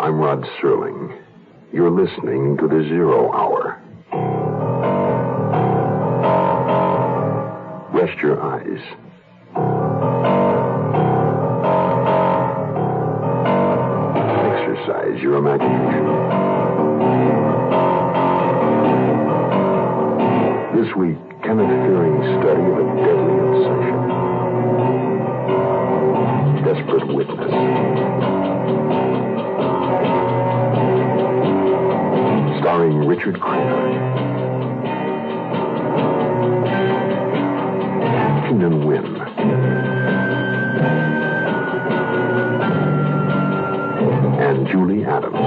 I'm Rod Serling. You're listening to the Zero Hour. Rest your eyes. Exercise your imagination. This week, Kenneth Fearing's study of a deadly obsession. Desperate Witness. Starring Richard Crenna. Keenan Wynn. And Julie Adams.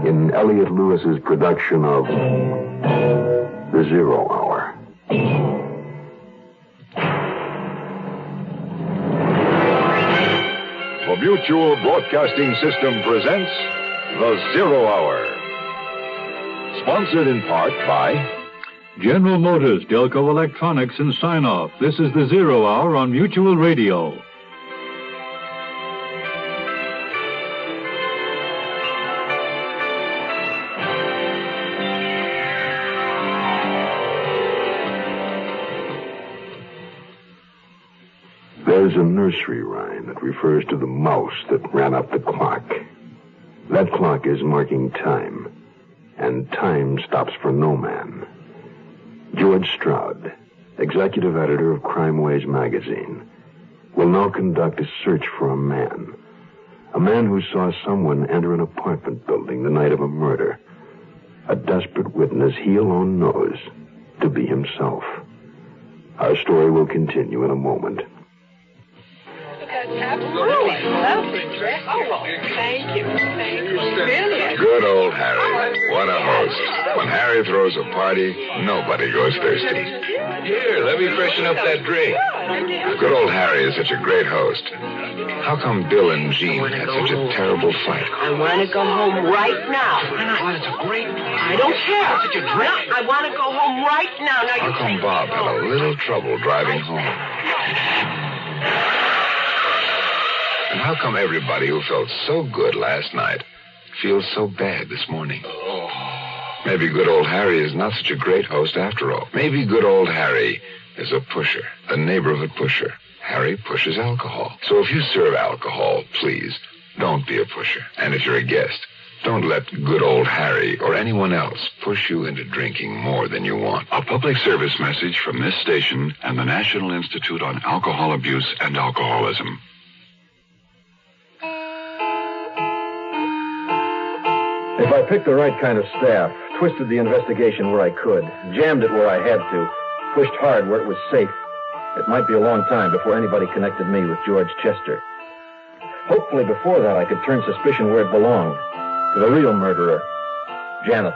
In Elliot Lewis's production of The Zero Hour. The Mutual Broadcasting System presents The Zero Hour. Sponsored in part by General Motors, Delco Electronics, and Sign-Off. This is The Zero Hour on Mutual Radio. There's a nursery rhyme that refers to the mouse that ran up the clock. That clock is marking time, and time stops for no man. George Stroud, executive editor of Crime Ways magazine, will now conduct a search for a man who saw someone enter an apartment building the night of a murder. A desperate witness he alone knows to be himself. Our story will continue in a moment. Absolutely. Lovely dress. Oh, thank you. Thank you. Brilliant. Good old Harry. What a host. When Harry throws a party, nobody goes thirsty. Here, let me freshen up that drink. Good old Harry is such a great host. How come Bill and Jean had such a terrible fight? I want to go home right now. Why, it's a great party. I don't care. Such a drink. No, I want to go home right now. Now How come Bob had a little trouble driving home? And how come everybody who felt so good last night feels so bad this morning? Maybe good old Harry is not such a great host after all. Maybe good old Harry is a pusher, a neighborhood pusher. Harry pushes alcohol. So if you serve alcohol, please, don't be a pusher. And if you're a guest, don't let good old Harry or anyone else push you into drinking more than you want. A public service message from this station and the National Institute on Alcohol Abuse and Alcoholism. If I picked the right kind of staff, twisted the investigation where I could, jammed it where I had to, pushed hard where it was safe, it might be a long time before anybody connected me with George Chester. Hopefully before that I could turn suspicion where it belonged, to the real murderer, Janet.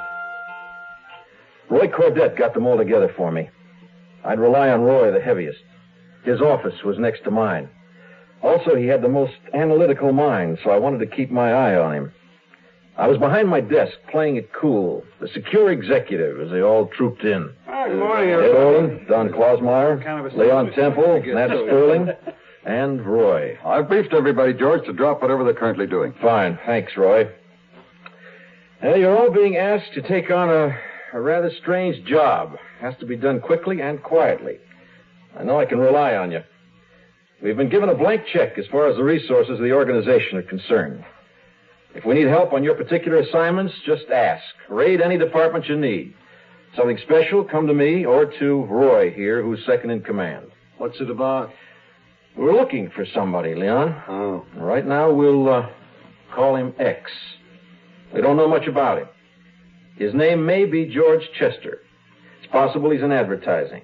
Roy Cordet got them all together for me. I'd rely on Roy the heaviest. His office was next to mine. Also, he had the most analytical mind, so I wanted to keep my eye on him. I was behind my desk, playing it cool, the secure executive, as they all trooped in. Good morning, Ed Olin, Don Klausmeyer, Leon Temple, Nat Sterling, and Roy. I've briefed everybody, George, to drop whatever they're currently doing. Fine. Thanks, Roy. You're all being asked to take on a rather strange job. Has to be done quickly and quietly. I know I can rely on you. We've been given a blank check as far as the resources of the organization are concerned. If we need help on your particular assignments, just ask. Raid any department you need. Something special, come to me or to Roy here, who's second in command. What's it about? We're looking for somebody, Leon. Oh. Right now, we'll call him X. We don't know much about him. His name may be George Chester. It's possible he's in advertising.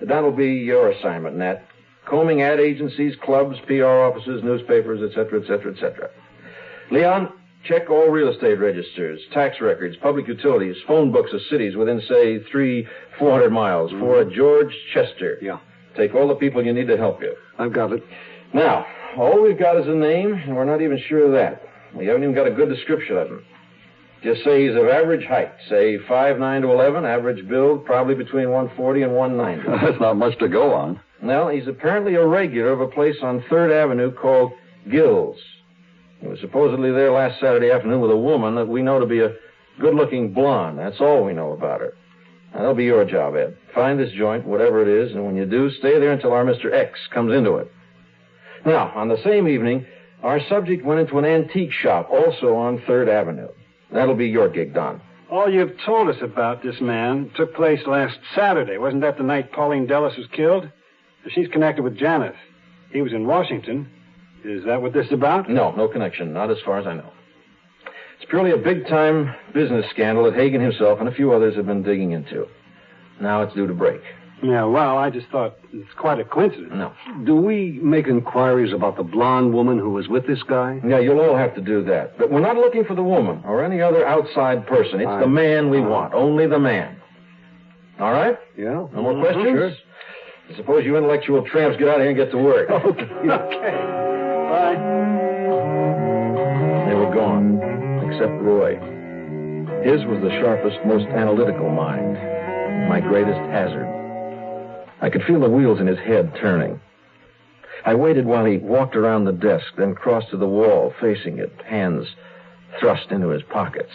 That'll be your assignment, Nat. Combing ad agencies, clubs, PR offices, newspapers, etc., etc., etc. Leon, check all real estate registers, tax records, public utilities, phone books of cities within, say, 400 miles for a George Chester. Yeah. Take all the people you need to help you. I've got it. Now, all we've got is a name, and we're not even sure of that. We haven't even got a good description of him. Just say he's of average height, say 5'9" to 11", average build, probably between 140 and 190. That's not much to go on. Well, he's apparently a regular of a place on 3rd Avenue called Gill's. He was supposedly there last Saturday afternoon with a woman that we know to be a good-looking blonde. That's all we know about her. Now, that'll be your job, Ed. Find this joint, whatever it is, and when you do, stay there until our Mr. X comes into it. Now, on the same evening, our subject went into an antique shop, also on 3rd Avenue. That'll be your gig, Don. All you've told us about this man took place last Saturday. Wasn't that the night Pauline Dulles was killed? She's connected with Janeth. He was in Washington. Is that what this is about? No connection. Not as far as I know. It's purely a big-time business scandal that Hagen himself and a few others have been digging into. Now it's due to break. Yeah, well, I just thought it's quite a coincidence. No. Do we make inquiries about the blonde woman who was with this guy? Yeah, you'll all have to do that. But we're not looking for the woman or any other outside person. It's the man we want. Only the man. All right? Yeah. No more questions? Sure. I suppose you intellectual tramps get out of here and get to work. Okay. Bye. They were gone, except Roy. His was the sharpest, most analytical mind. My greatest hazard. I could feel the wheels in his head turning. I waited while he walked around the desk, then crossed to the wall, facing it, hands thrust into his pockets.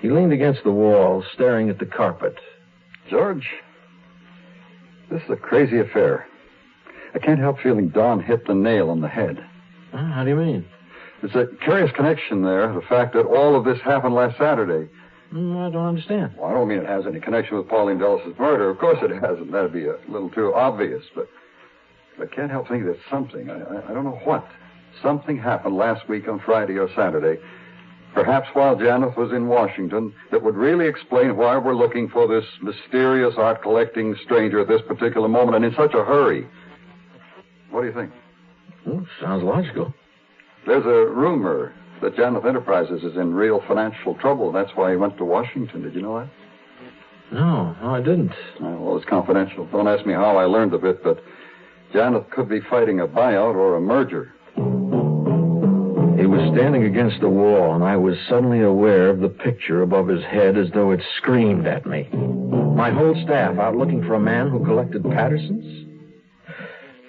He leaned against the wall, staring at the carpet. George, this is a crazy affair. I can't help feeling Don hit the nail on the head. How do you mean? There's a curious connection there, the fact that all of this happened last Saturday. I don't understand. Well, I don't mean it has any connection with Pauline Dulles' murder. Of course it hasn't. That'd be a little too obvious. But I can't help thinking there's something. I don't know what. Something happened last week on Friday or Saturday, perhaps while Janeth was in Washington, that would really explain why we're looking for this mysterious art-collecting stranger at this particular moment and in such a hurry. What do you think? Sounds logical. There's a rumor that Janeth Enterprises is in real financial trouble. That's why he went to Washington. Did you know that? No, I didn't. Well, it's confidential. Don't ask me how I learned of it, but Janeth could be fighting a buyout or a merger. He was standing against the wall, and I was suddenly aware of the picture above his head as though it screamed at me. My whole staff out looking for a man who collected Pattersons?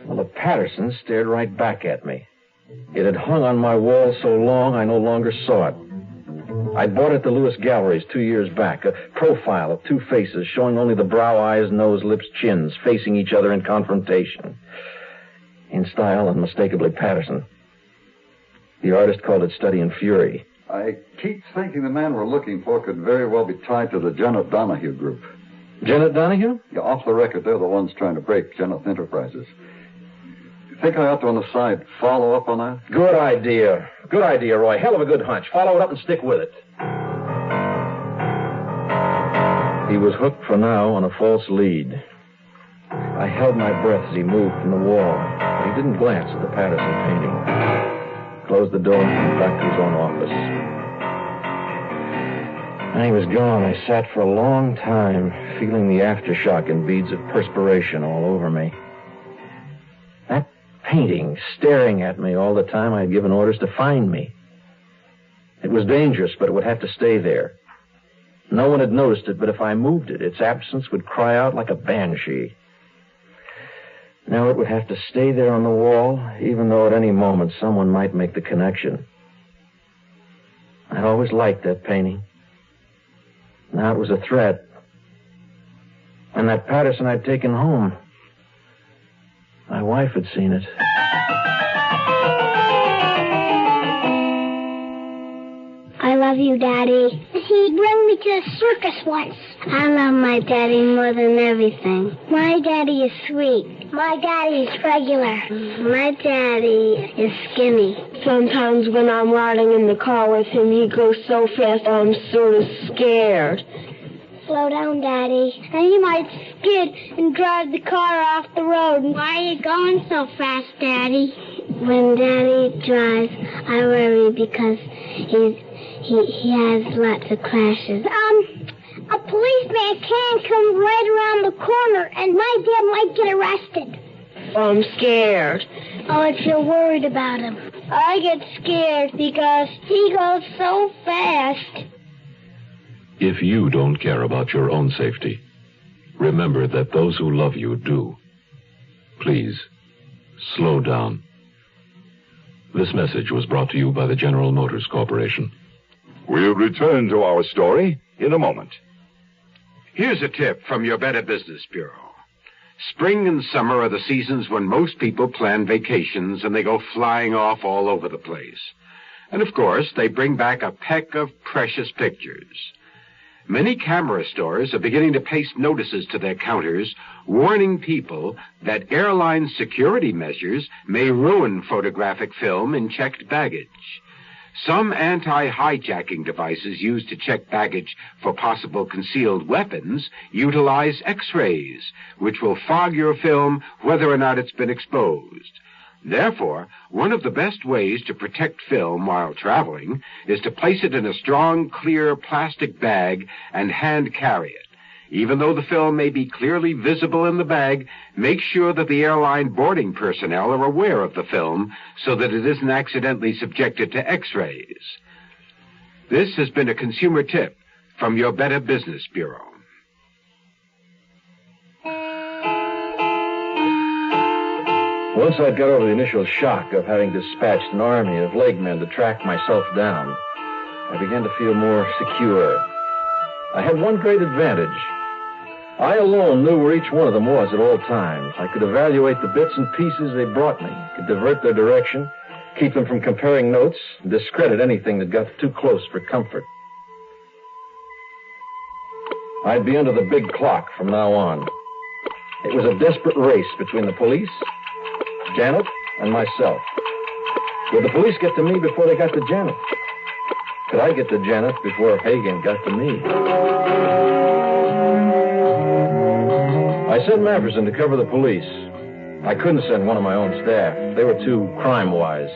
Well, the Pattersons stared right back at me. It had hung on my wall so long I no longer saw it. I bought it at the Lewis Galleries 2 years back, a profile of two faces showing only the brow, eyes, nose, lips, chins, facing each other in confrontation. In style, unmistakably Patterson. The artist called it Study in Fury. I keep thinking the man we're looking for could very well be tied to the Janet Donahue group. Janet Donahue? Yeah, off the record, they're the ones trying to break Janeth Enterprises. Think I ought to, on the side, follow up on that? Good idea. Good idea, Roy. Hell of a good hunch. Follow it up and stick with it. He was hooked for now on a false lead. I held my breath as he moved from the wall, but he didn't glance at the Patterson painting. Closed the door and went back to his own office. When he was gone, I sat for a long time, feeling the aftershock and beads of perspiration all over me. That painting staring at me all the time I had given orders to find me. It was dangerous, but it would have to stay there. No one had noticed it, but if I moved it, its absence would cry out like a banshee. Now it would have to stay there on the wall, even though at any moment someone might make the connection. I'd always liked that painting. Now it was a threat. And that Patterson I'd taken home. My wife had seen it. I love you, Daddy. He brought me to the circus once. I love my daddy more than everything. My daddy is sweet. My daddy is regular. My daddy is skinny. Sometimes when I'm riding in the car with him, he goes so fast I'm sort of scared. Slow down, Daddy. And he might skid and drive the car off the road. Why are you going so fast, Daddy? When Daddy drives, I worry because he has lots of crashes. A policeman can come right around the corner, and my dad might get arrested. I'm scared. Oh, if you're worried about him. I get scared because he goes so fast. If you don't care about your own safety, remember that those who love you do. Please, slow down. This message was brought to you by the General Motors Corporation. We'll return to our story in a moment. Here's a tip from your Better Business Bureau. Spring and summer are the seasons when most people plan vacations and they go flying off all over the place. And of course, they bring back a peck of precious pictures. Many camera stores are beginning to paste notices to their counters warning people that airline security measures may ruin photographic film in checked baggage. Some anti-hijacking devices used to check baggage for possible concealed weapons utilize X-rays, which will fog your film whether or not it's been exposed. Therefore, one of the best ways to protect film while traveling is to place it in a strong, clear plastic bag and hand carry it. Even though the film may be clearly visible in the bag, make sure that the airline boarding personnel are aware of the film so that it isn't accidentally subjected to X-rays. This has been a consumer tip from your Better Business Bureau. Once I'd got over the initial shock of having dispatched an army of legmen to track myself down, I began to feel more secure. I had one great advantage. I alone knew where each one of them was at all times. I could evaluate the bits and pieces they brought me, could divert their direction, keep them from comparing notes, and discredit anything that got too close for comfort. I'd be under the big clock from now on. It was a desperate race between the police, Janet, and myself. Would the police get to me before they got to Janet? Could I get to Janet before Hagen got to me? I sent Maverson to cover the police. I couldn't send one of my own staff. They were too crime-wise.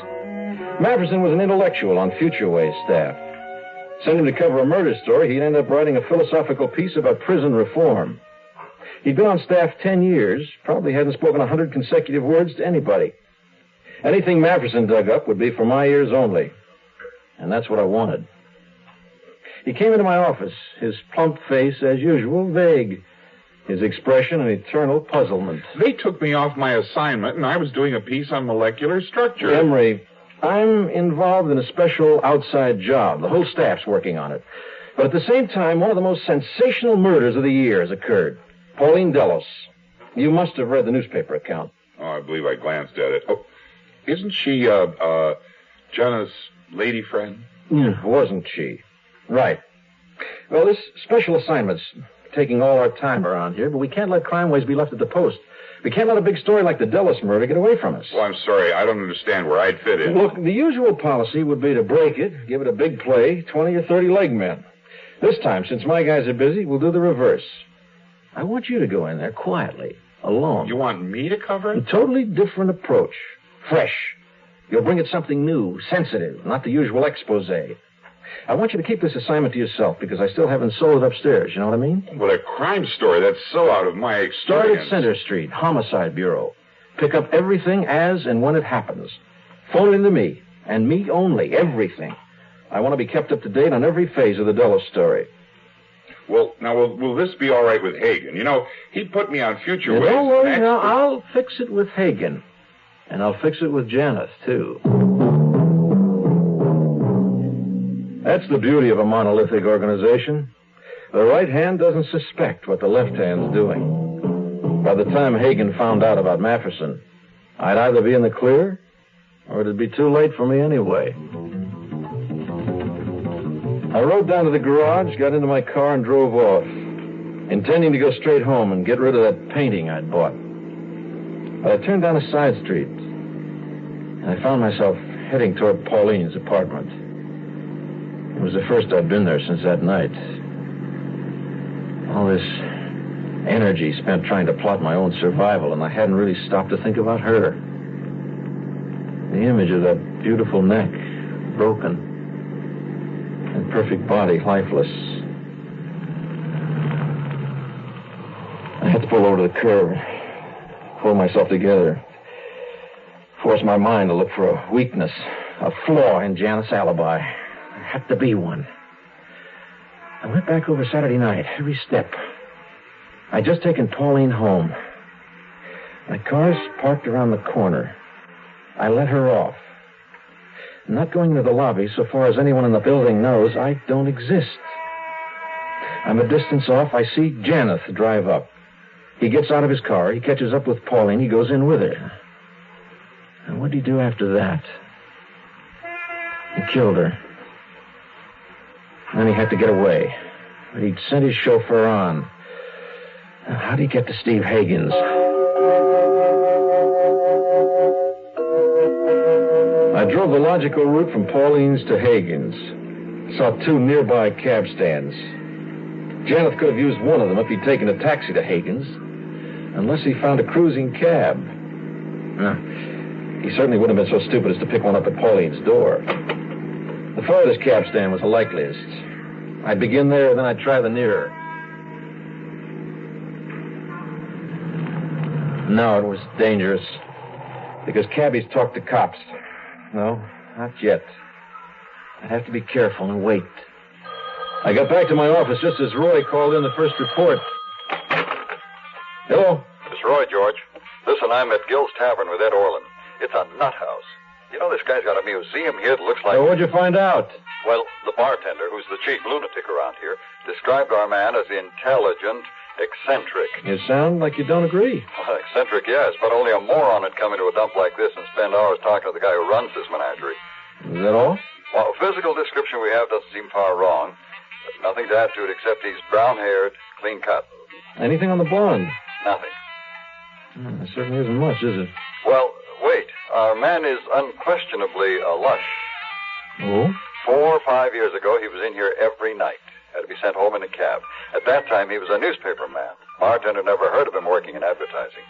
Maverson was an intellectual on Future Way's staff. Send him to cover a murder story, he'd end up writing a philosophical piece about prison reform. He'd been on staff 10 years, probably hadn't spoken 100 consecutive words to anybody. Anything Maverson dug up would be for my ears only. And that's what I wanted. He came into my office, his plump face, as usual, vague. His expression an eternal puzzlement. They took me off my assignment, and I was doing a piece on molecular structure. Emery, I'm involved in a special outside job. The whole staff's working on it. But at the same time, one of the most sensational murders of the year has occurred. Pauline Delos. You must have read the newspaper account. Oh, I believe I glanced at it. Oh, isn't she, Jenna's lady friend? Wasn't she? Right. Well, this special assignment's taking all our time around here, but we can't let crime waves be left at the post. We can't let a big story like the Delos murder get away from us. Well, I'm sorry. I don't understand where I'd fit in. Look, the usual policy would be to break it, give it a big play, 20 or 30 leg men. This time, since my guys are busy, we'll do the reverse. I want you to go in there quietly, alone. You want me to cover it? A totally different approach. Fresh. You'll bring it something new, sensitive, not the usual expose. I want you to keep this assignment to yourself because I still haven't sold it upstairs. You know what I mean? Well, a crime story, that's so out of my experience. Start at Center Street, Homicide Bureau. Pick up everything as and when it happens. Phone it into me, and me only, everything. I want to be kept up to date on every phase of the Delos story. Well, now, will this be all right with Hagen? You know, he put me on Future Ways. Don't worry, now, I'll fix it with Hagen. And I'll fix it with Janet, too. That's the beauty of a monolithic organization. The right hand doesn't suspect what the left hand's doing. By the time Hagen found out about Maverson, I'd either be in the clear, or it'd be too late for me anyway. I rode down to the garage, got into my car, and drove off, intending to go straight home and get rid of that painting I'd bought. But I turned down a side street, and I found myself heading toward Pauline's apartment. It was the first I'd been there since that night. All this energy spent trying to plot my own survival, and I hadn't really stopped to think about her. The image of that beautiful neck, broken, and perfect body, lifeless. I had to pull over to the curb, pull myself together, force my mind to look for a weakness, a flaw in Janet's alibi. There had to be one. I went back over Saturday night, every step. I'd just taken Pauline home. My car's parked around the corner. I let her off. I'm not going into the lobby. So far as anyone in the building knows, I don't exist. I'm a distance off. I see Janeth drive up. He gets out of his car. He catches up with Pauline. He goes in with her. And what did he do after that? He killed her. Then he had to get away. But he'd sent his chauffeur on. Now, how'd he get to Steve Hagen's? I drove the logical route from Pauline's to Hagen's. Saw 2 nearby cab stands. Janeth could have used one of them if he'd taken a taxi to Hagen's. Unless he found a cruising cab. He certainly wouldn't have been so stupid as to pick one up at Pauline's door. The farthest cab stand was the likeliest. I'd begin there, then I'd try the nearer. No, it was dangerous. Because cabbies talk to cops. No, not yet. I'd have to be careful and wait. I got back to my office just as Roy called in the first report. Hello? It's Roy, George. Listen, I'm at Gill's Tavern with Ed Orland. It's a nut house. You know, this guy's got a museum here that looks like... So what'd you find out? Well, the bartender, who's the chief lunatic around here, described our man as intelligent, eccentric. You sound like you don't agree. Well, eccentric, yes, but only a moron would come into a dump like this and spend hours talking to the guy who runs this menagerie. Is that all? Well, physical description we have doesn't seem far wrong. But nothing to add to it except he's brown-haired, clean-cut. Anything on the blonde? Nothing. There certainly isn't much, is it? Well, wait. Our man is unquestionably a lush. Oh? 4 or 5 years ago, he was in here every night. Had to be sent home in a cab. At that time, he was a newspaper man. Bartender never heard of him working in advertising.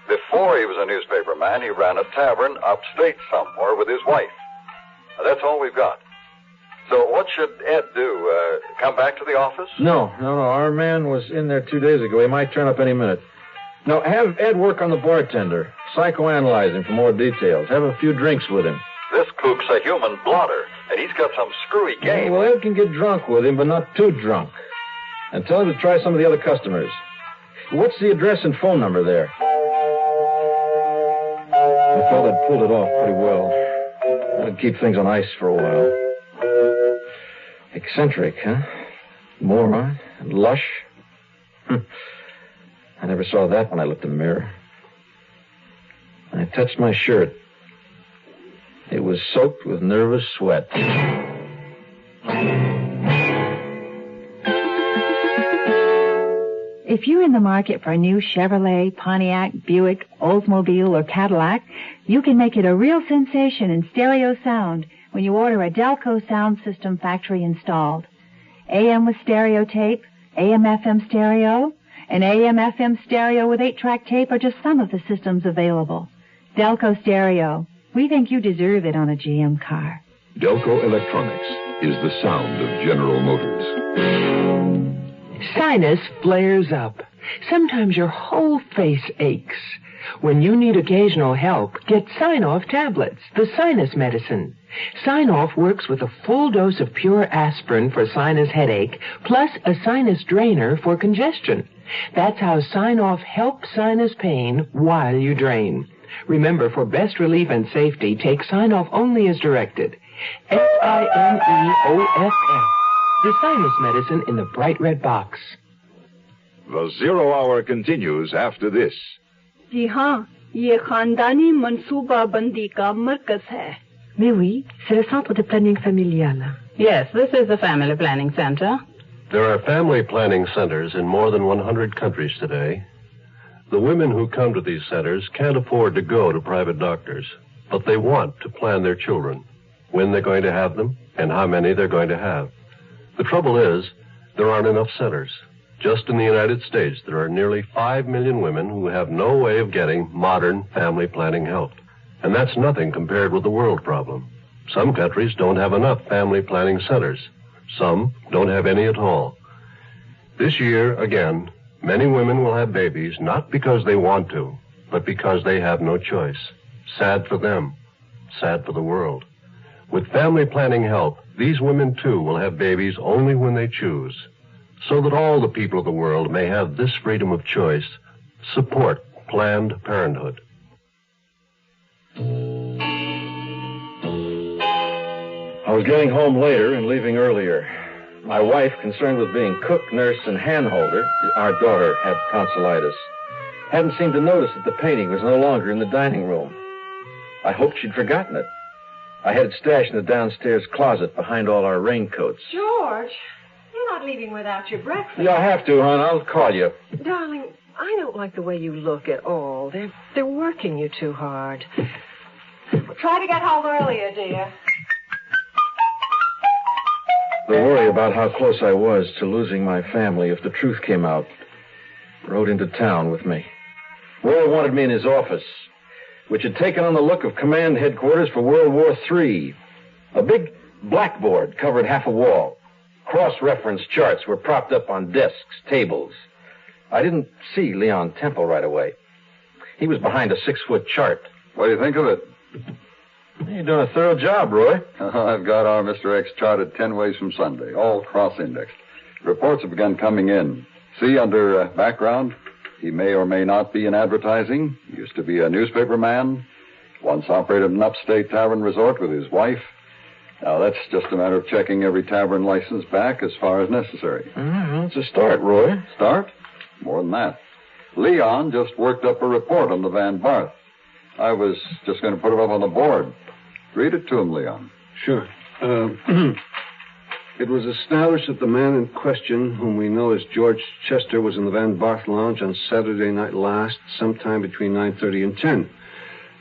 Before he was a newspaper man, he ran a tavern upstate somewhere with his wife. That's all we've got. So what should Ed do? Come back to the office? No. Our man was in there 2 days ago. He might turn up any minute. No, have Ed work on the bartender. Psychoanalyze him for more details. Have a few drinks with him. This kook's a human blotter, and he's got some screwy game. Well, Ed can get drunk with him, but not too drunk. And tell him to try some of the other customers. What's the address and phone number there? I thought I'd pulled it off pretty well. That'd keep things on ice for a while. Eccentric, huh? Moron and lush. I never saw that when I looked in the mirror. I touched my shirt. It was soaked with nervous sweat. If you're in the market for a new Chevrolet, Pontiac, Buick, Oldsmobile, or Cadillac, you can make it a real sensation in stereo sound when you order a Delco sound system factory installed. AM with stereo tape, AM-FM stereo, and AM-FM stereo with 8-track tape are just some of the systems available. Delco stereo. We think you deserve it on a GM car. Delco Electronics is the sound of General Motors. Sinus flares up. Sometimes your whole face aches. When you need occasional help, get Sign-Off tablets, the sinus medicine. Sign-Off works with a full dose of pure aspirin for sinus headache, plus a sinus drainer for congestion. That's how Sign-Off helps sinus pain while you drain. Remember, for best relief and safety, take Sign-Off only as directed. Sineoff. The sinus medicine in the bright red box. The Zero Hour continues after this. जी हाँ, ये खानदानी मंसूबा बंदी का मरकज है. Mais oui, c'est le centre de planning familial. Yes, this is the family planning center. There are family planning centers in more than 100 countries today. The women who come to these centers can't afford to go to private doctors, but they want to plan their children, when they're going to have them, and how many they're going to have. The trouble is, there aren't enough centers. Just in the United States, there are nearly 5 million women who have no way of getting modern family planning help. And that's nothing compared with the world problem. Some countries don't have enough family planning centers. Some don't have any at all. This year, again, many women will have babies not because they want to, but because they have no choice. Sad for them. Sad for the world. With family planning help, these women, too, will have babies only when they choose. So that all the people of the world may have this freedom of choice, support Planned Parenthood. I was getting home later and leaving earlier. My wife, concerned with being cook, nurse, and handholder, our daughter had tonsillitis, hadn't seemed to notice that the painting was no longer in the dining room. I hoped she'd forgotten it. I had it stashed in the downstairs closet behind all our raincoats. George, you're not leaving without your breakfast. Yeah, I have to, hon. I'll call you. Darling, I don't like the way you look at all. They're working you too hard. Try to get home earlier, dear. The worry about how close I was to losing my family if the truth came out rode into town with me. Roy wanted me in his office, which had taken on the look of command headquarters for World War III. A big blackboard covered half a wall. Cross-reference charts were propped up on desks, tables. I didn't see Leon Temple right away. He was behind a 6-foot chart. What do you think of it? You're doing a thorough job, Roy. I've got our Mr. X charted 10 ways from Sunday, all cross-indexed. Reports have begun coming in. See, under background, he may or may not be in advertising. He used to be a newspaper man. Once operated an upstate tavern resort with his wife. Now, that's just a matter of checking every tavern license back as far as necessary. Well, it's a start, Roy. Start? More than that. Leon just worked up a report on the Van Barth. I was just going to put it up on the board. Read it to him, Leon. Sure. It was established that the man in question, whom we know as George Chester, was in the Van Barth Lounge on Saturday night last, sometime between 9:30 and 10.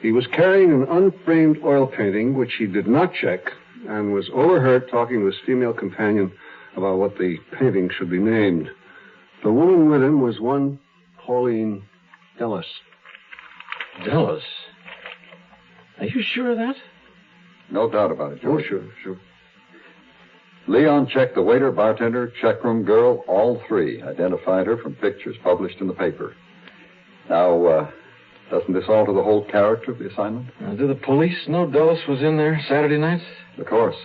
He was carrying an unframed oil painting, which he did not check, and was overheard talking to his female companion about what the painting should be named. The woman with him was one Pauline Dellis. Dellis? Are you sure of that? No doubt about it, George. Oh, sure. Leon checked the waiter, bartender, checkroom girl, all three. Identified her from pictures published in the paper. Now, doesn't this alter the whole character of the assignment? Do the police know Dulles was in there Saturday night? Of course.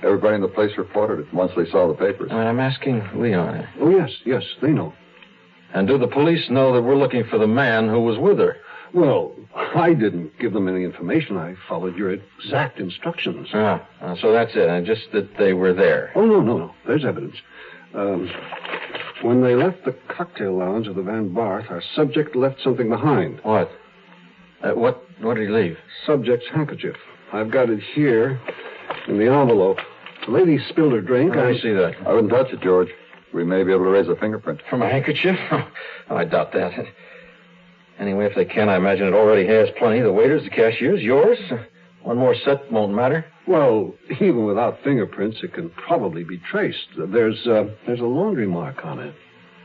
Everybody in the place reported it once they saw the papers. I'm asking Leon. Oh, yes, they know. And do the police know that we're looking for the man who was with her? Well, I didn't give them any information. I followed your exact instructions. So that's it. And just that they were there. Oh, no. There's evidence. When they left the cocktail lounge of the Van Barth, our subject left something behind. What? What did he leave? Subject's handkerchief. I've got it here in the envelope. The lady spilled her drink. I see that. I wouldn't touch it, George. We may be able to raise a fingerprint. From a handkerchief? Oh, I doubt that. Anyway, if they can, I imagine it already has plenty. The waiters, the cashiers, yours. One more set won't matter. Well, even without fingerprints, it can probably be traced. There's a laundry mark on it.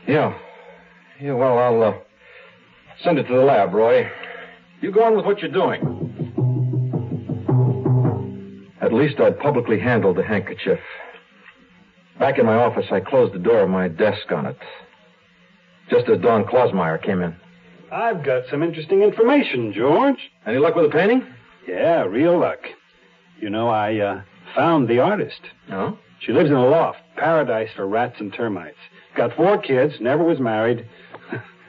Yeah, well, I'll send it to the lab, Roy. You go on with what you're doing. At least I'd publicly handled the handkerchief. Back in my office, I closed the door of my desk on it. Just as Don Klausmeyer came in. I've got some interesting information, George. Any luck with the painting? Yeah, real luck. You know, I found the artist. Oh? She lives in a loft, paradise for rats and termites. Got 4 kids, never was married.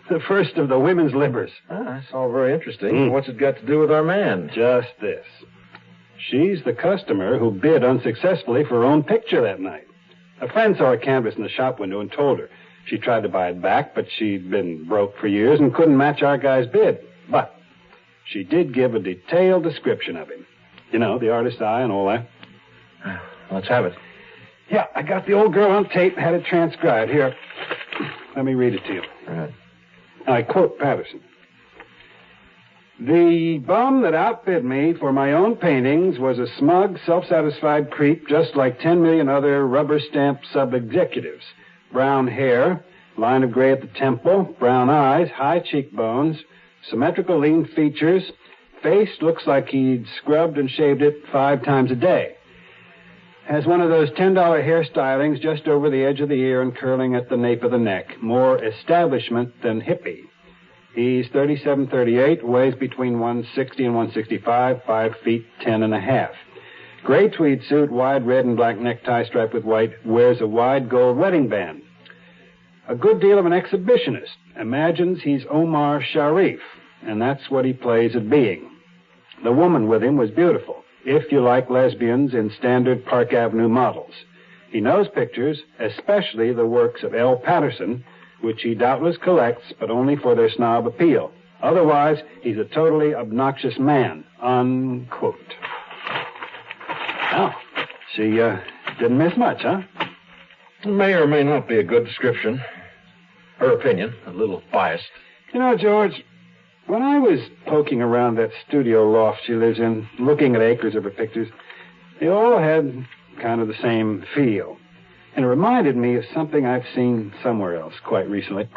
The first of the women's livers. That's all very interesting. What's it got to do with our man? Just this. She's the customer who bid unsuccessfully for her own picture that night. A friend saw her canvas in the shop window and told her. She tried to buy it back, but she'd been broke for years and couldn't match our guy's bid. But she did give a detailed description of him. You know, the artist's eye and all that. Let's have it. Yeah, I got the old girl on tape, had it transcribed. Here, let me read it to you. All right. I quote Patterson. The bum that outbid me for my own paintings was a smug, self-satisfied creep just like 10 million other rubber-stamped sub-executives. Brown hair, line of gray at the temple, brown eyes, high cheekbones, symmetrical lean features. Face looks like he'd scrubbed and shaved it 5 times a day. Has one of those $10 hairstylings just over the edge of the ear and curling at the nape of the neck. More establishment than hippie. He's 37, 38, weighs between 160 and 165, 5 feet 10 and a half. Gray tweed suit, wide red and black necktie striped with white, wears a wide gold wedding band. A good deal of an exhibitionist, imagines he's Omar Sharif, and that's what he plays at being. The woman with him was beautiful, if you like lesbians in standard Park Avenue models. He knows pictures, especially the works of L. Patterson, which he doubtless collects, but only for their snob appeal. Otherwise, he's a totally obnoxious man, unquote. Oh, she didn't miss much, huh? May or may not be a good description. Her opinion, a little biased. You know, George, when I was poking around that studio loft she lives in, looking at acres of her pictures, they all had kind of the same feel. And it reminded me of something I've seen somewhere else quite recently.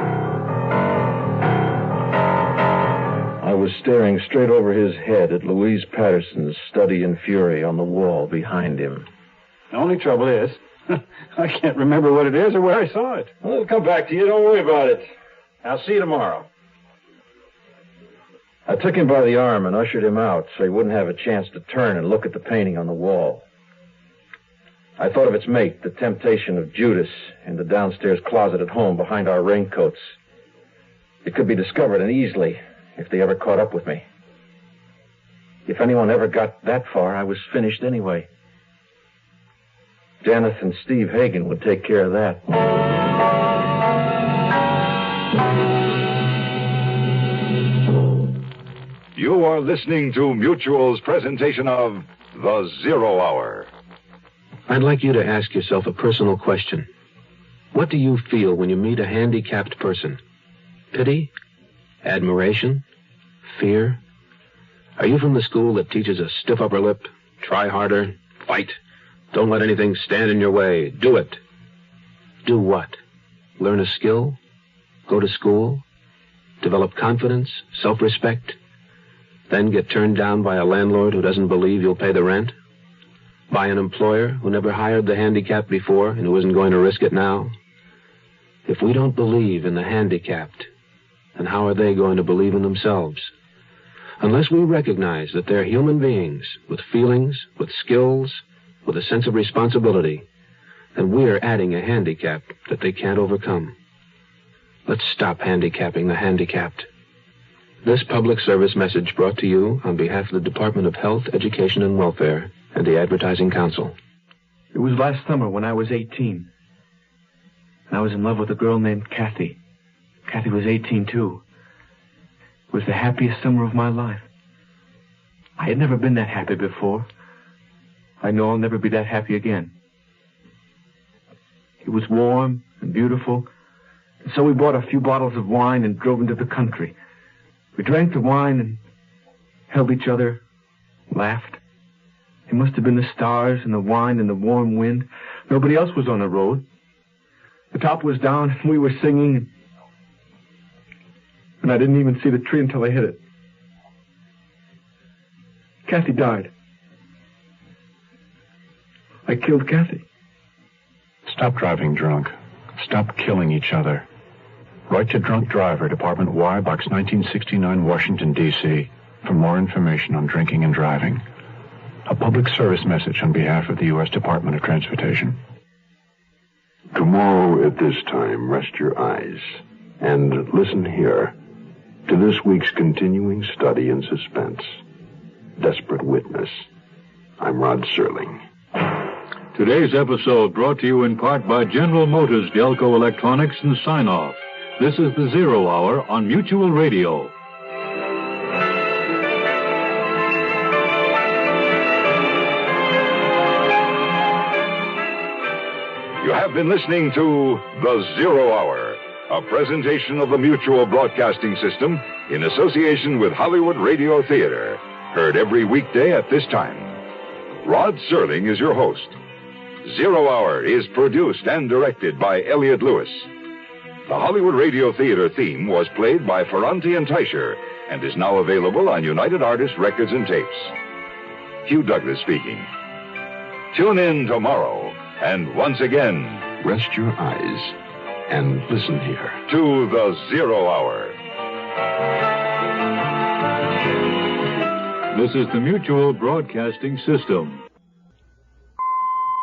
I was staring straight over his head at Louise Patterson's Study in Fury on the wall behind him. The only trouble is, I can't remember what it is or where I saw it. Well, it'll come back to you. Don't worry about it. I'll see you tomorrow. I took him by the arm and ushered him out so he wouldn't have a chance to turn and look at the painting on the wall. I thought of its mate, the temptation of Judas, in the downstairs closet at home behind our raincoats. It could be discovered and easily if they ever caught up with me. If anyone ever got that far, I was finished anyway. Janet and Steve Hagen would take care of that. You are listening to Mutual's presentation of The Zero Hour. I'd like you to ask yourself a personal question. What do you feel when you meet a handicapped person? Pity? Admiration? Fear? Are you from the school that teaches a stiff upper lip, try harder, fight, don't let anything stand in your way, do it? Do what? Learn a skill? Go to school? Develop confidence, self-respect? Then get turned down by a landlord who doesn't believe you'll pay the rent? By an employer who never hired the handicapped before and who isn't going to risk it now? If we don't believe in the handicapped, then how are they going to believe in themselves? Unless we recognize that they're human beings with feelings, with skills, with a sense of responsibility, then we're adding a handicap that they can't overcome. Let's stop handicapping the handicapped. This public service message brought to you on behalf of the Department of Health, Education, and Welfare and the Advertising Council. It was last summer when I was 18. And I was in love with a girl named Kathy. Kathy was 18, too. It was the happiest summer of my life. I had never been that happy before. I know I'll never be that happy again. It was warm and beautiful, and so we bought a few bottles of wine and drove into the country. We drank the wine and held each other, laughed. It must have been the stars and the wine and the warm wind. Nobody else was on the road. The top was down and we were singing, and I didn't even see the tree until I hit it. Kathy died. I killed Kathy. Stop driving drunk. Stop killing each other. Write to Drunk Driver, Department Y, Box 1969, Washington, D.C., for more information on drinking and driving. A public service message on behalf of the U.S. Department of Transportation. Tomorrow at this time, rest your eyes and listen here to this week's continuing study in suspense, Desperate Witness. I'm Rod Serling. Today's episode brought to you in part by General Motors, Delco Electronics, and Sign-Off. This is the Zero Hour on Mutual Radio. You have been listening to The Zero Hour, a presentation of the Mutual Broadcasting System in association with Hollywood Radio Theater, heard every weekday at this time. Rod Serling is your host. Zero Hour is produced and directed by Elliott Lewis. The Hollywood Radio Theater theme was played by Ferranti and Teicher and is now available on United Artists Records and Tapes. Hugh Douglas speaking. Tune in tomorrow, and once again, rest your eyes and listen here to The Zero Hour. This is the Mutual Broadcasting System.